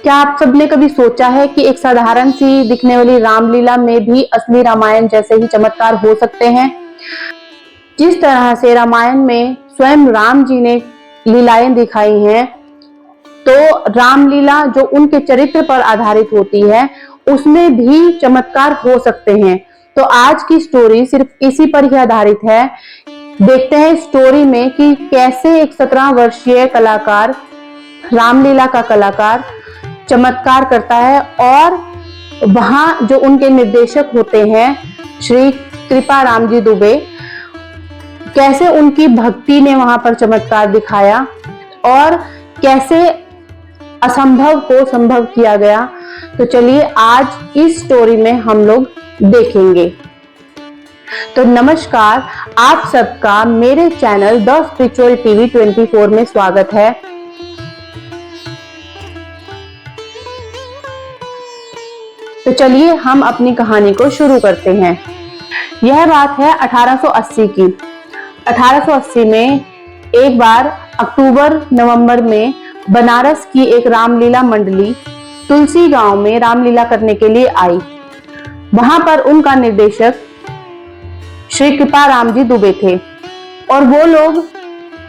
क्या आप सबने कभी सोचा है कि एक साधारण सी दिखने वाली रामलीला में भी असली रामायण जैसे ही चमत्कार हो सकते हैं? जिस तरह से रामायण में स्वयं राम जी ने लीलाएं दिखाई हैं, तो रामलीला जो उनके चरित्र पर आधारित होती है, उसमें भी चमत्कार हो सकते हैं। तो आज की स्टोरी सिर्फ इसी पर ही आधारित है। देखते हैं स्टोरी में कि कैसे एक 17 वर्षीय कलाकार, रामलीला का कलाकार, चमत्कार करता है और वहां जो उनके निर्देशक होते हैं श्री कृपाराम जी दुबे, कैसे उनकी भक्ति ने वहां पर चमत्कार दिखाया और कैसे असंभव को संभव किया गया। तो चलिए आज इस स्टोरी में हम लोग देखेंगे। तो नमस्कार, आप सबका मेरे चैनल द स्पिरिचुअल टीवी 24 में स्वागत है। तो चलिए हम अपनी कहानी को शुरू करते हैं। यह बात है 1880 की। 1880 में एक बार अक्टूबर नवंबर में बनारस की एक रामलीला मंडली तुलसी गांव में रामलीला करने के लिए आई। वहां पर उनका निर्देशक श्री कृपाराम जी दुबे थे और वो लोग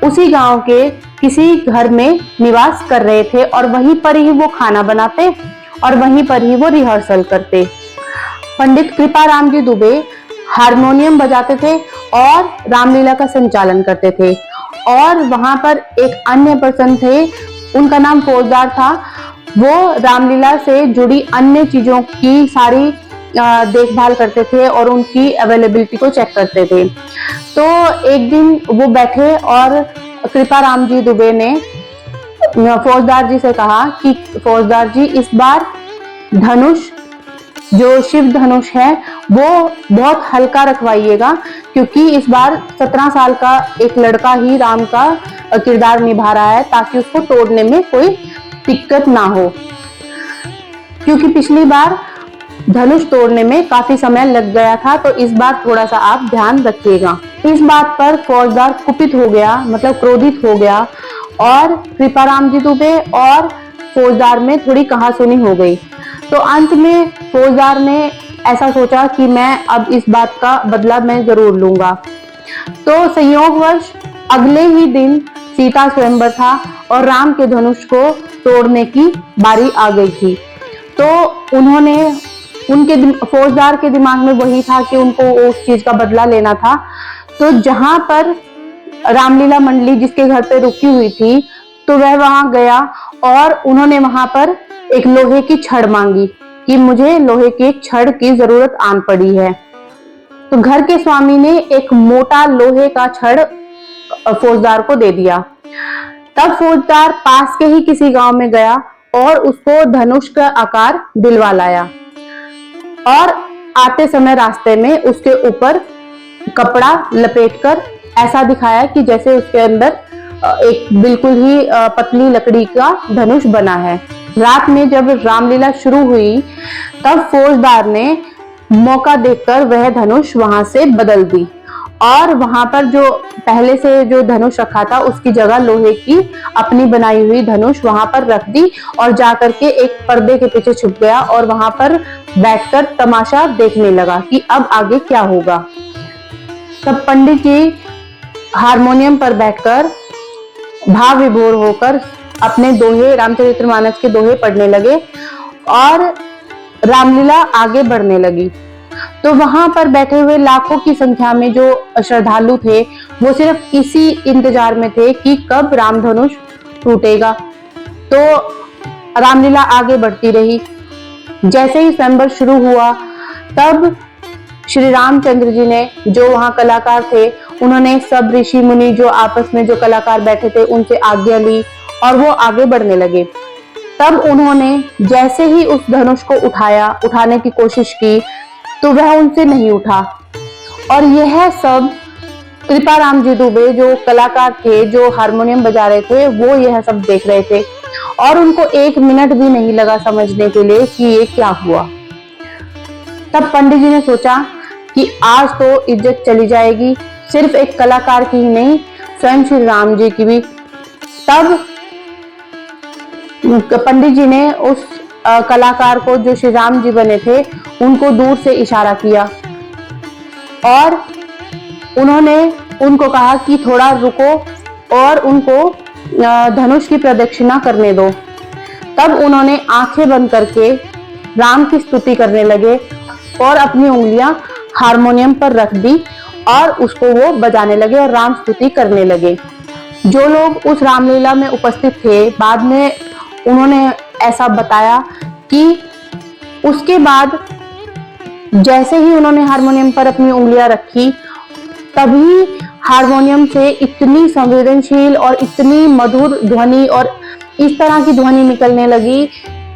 उसी गांव के किसी घर में निवास कर रहे थे और वहीं पर ही वो खाना बनाते और वहीं पर ही वो रिहर्सल करते। पंडित कृपाराम जी दुबे हारमोनियम बजाते थे और रामलीला का संचालन करते थे। और वहां पर एक अन्य पर्सन थे, उनका नाम फौजदार था। वो रामलीला से जुड़ी अन्य चीजों की सारी देखभाल करते थे और उनकी अवेलेबिलिटी को चेक करते थे। तो एक दिन वो बैठे और कृपाराम जी दुबे ने फौजदार जी से कहा कि फौजदार जी, इस बार धनुष जो शिव धनुष है वो बहुत हल्का रखवाइएगा, क्योंकि इस बार 17 साल का एक लड़का ही राम का किरदार निभा रहा है, ताकि उसको तोड़ने में कोई दिक्कत ना हो। क्योंकि पिछली बार धनुष तोड़ने में काफी समय लग गया था, तो इस बार थोड़ा सा आप ध्यान रखिएगा। इस बात पर फौजदार कुपित हो गया, मतलब क्रोधित हो गया और कृपाराम जी दुबे और फौजदार में थोड़ी कहासुनी हो गई। तो अंत में फौजदार ने ऐसा सोचा कि मैं अब इस बात का बदला मैं जरूर लूंगा। तो संयोगवश अगले ही दिन सीता स्वयंवर था और राम के धनुष को तोड़ने की बारी आ गई थी। तो उन्होंने फौजदार के दिमाग में वही था कि उनको उस चीज का बदला लेना था। तो जहां पर रामलीला मंडली जिसके घर पे रुकी हुई थी, तो वह वहां गया और उन्होंने वहां पर एक लोहे की छड़ मांगी कि मुझे लोहे की एक छड़ की जरूरत आन पड़ी है। तो घर के स्वामी ने एक मोटा लोहे का छड़ फौजदार को दे दिया। तब फौजदार पास के ही किसी गांव में गया और उसको धनुष का आकार दिलवा लाया और आते समय रास्ते में उसके ऊपर कपड़ा लपेटकर ऐसा दिखाया कि जैसे उसके अंदर एक बिल्कुल ही पतली लकड़ी का धनुष बना है। रात में जब रामलीला शुरू हुई, तब फौजदार ने मौका देखकर वह धनुष वहां से बदल दी और वहां पर जो पहले से जो धनुष रखा था उसकी जगह लोहे की अपनी बनाई हुई धनुष वहां पर रख दी और जाकर के एक पर्दे के पीछे छुप गया और वहां पर बैठकर तमाशा देखने लगा कि अब आगे क्या होगा। तब पंडित जी हारमोनियम पर बैठकर भाव विभोर होकर अपने दोहे, रामचरितमानस के दोहे पढ़ने लगे और रामलीला आगे बढ़ने लगी। तो वहां पर बैठे हुए लाखों की संख्या में जो श्रद्धालु थे, वो सिर्फ इसी इंतजार में थे कि कब रामधनुष टूटेगा। तो रामलीला आगे बढ़ती रही। जैसे ही स्वयंवर शुरू हुआ, तब श्री रामचंद्र जी ने, जो वहां कलाकार थे, उन्होंने सब ऋषि मुनि जो आपस में जो कलाकार बैठे थे उनसे आज्ञा ली और वो आगे बढ़ने लगे। तब उन्होंने जैसे ही उस धनुष को उठाने की कोशिश की, तो वह उनसे नहीं उठा। और यह सब कृपाराम जी दुबे जो कलाकार थे, जो हारमोनियम बजा रहे थे, वो यह सब देख रहे थे और उनको 1 मिनट भी नहीं लगा समझने के लिए कि ये क्या हुआ। तब पंडित जी ने सोचा कि आज तो इज्जत चली जाएगी, सिर्फ एक कलाकार की ही नहीं, स्वयं श्री राम जी की भी। तब पंडित जी ने उस कलाकार को, जो श्री राम जी बने थे, उनको दूर से इशारा किया और उन्होंने उनको कहा कि थोड़ा रुको और उनको धनुष की प्रदक्षिणा करने दो। तब उन्होंने आंखें बंद करके राम की स्तुति करने लगे और अपनी उंगलियां हारमोनियम पर रख दी और उसको वो बजाने लगे और राम स्तुति करने लगे। जो लोग उस रामलीला में उपस्थित थे, बाद में उन्होंने ऐसा बताया कि उसके बाद जैसे ही उन्होंने हारमोनियम पर अपनी उंगलियां रखी, तभी हारमोनियम से इतनी संवेदनशील और इतनी मधुर ध्वनि और इस तरह की ध्वनि निकलने लगी,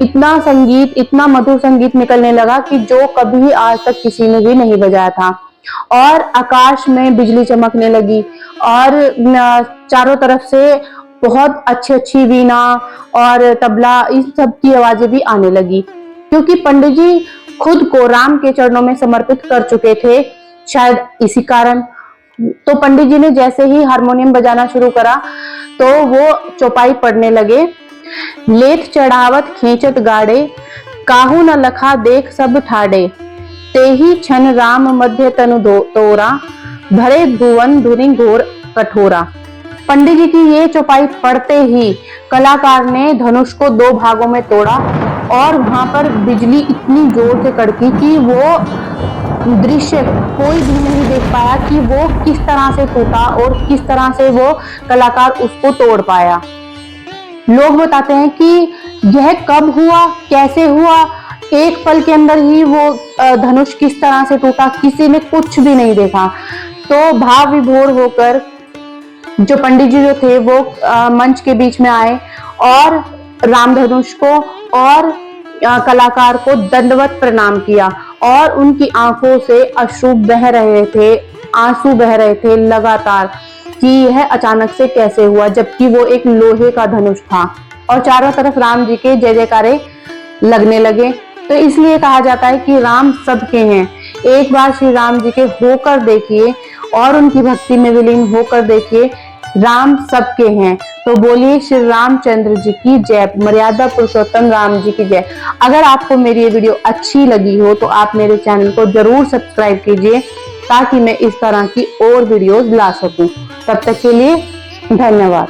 इतना संगीत, इतना मधुर संगीत निकलने लगा कि जो कभी आज तक किसी ने भी नहीं बजाया था। और आकाश में बिजली चमकने लगी और चारों तरफ से बहुत अच्छी वीणा और तबला, इस सब की आवाजें भी आने लगी, क्योंकि पंडित जी खुद को राम के चरणों में समर्पित कर चुके थे, शायद इसी कारण। तो पंडित जी ने जैसे ही हारमोनियम बजाना शुरू करा तो वो चौपाई पढ़ने लगे। लेथ चढ़ावत खींचत गाड़े, काहू न लखा देख सब ठाड़े, तेही छन राम मध्य तनु तोरा, भरे भुवन धुनि घोर कठोरा। पंडित जी की ये चौपाई पढ़ते ही कलाकार ने धनुष को दो भागों में तोड़ा और वहां पर बिजली इतनी जोर से कड़की कि वो दृश्य कोई भी नहीं देख पाया कि वो किस तरह से टूटा और किस तरह से वो कलाकार उसको तोड़ पाया। लोग बताते हैं कि यह कब हुआ, कैसे हुआ, एक पल के अंदर ही वो धनुष किस तरह से टूटा, किसी ने कुछ भी नहीं देखा। तो भाव विभोर होकर जो पंडित जी जो थे वो मंच के बीच में आए और राम धनुष को और कलाकार को दंडवत प्रणाम किया और उनकी आंखों से अश्रु बह रहे थे, आंसू बह रहे थे लगातार कि यह अचानक से कैसे हुआ, जबकि वो एक लोहे का धनुष था। और चारों तरफ राम जी के जय जयकारे लगने लगे। तो इसलिए कहा जाता है कि राम सबके हैं। एक बार श्री राम जी के होकर देखिए और उनकी भक्ति में विलीन होकर देखिए, राम सबके हैं। तो बोलिए श्री रामचंद्र जी की जय, मर्यादा पुरुषोत्तम राम जी की जय। अगर आपको मेरी ये वीडियो अच्छी लगी हो तो आप मेरे चैनल को जरूर सब्सक्राइब कीजिए, ताकि मैं इस तरह की और वीडियोस ला सकूं। तब तक के लिए धन्यवाद।